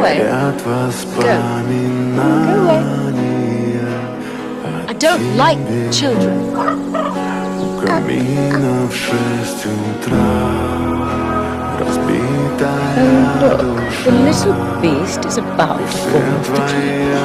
away. Go. Go away. I don't like children. Oh, look, the little beast is about to fall off the cliff.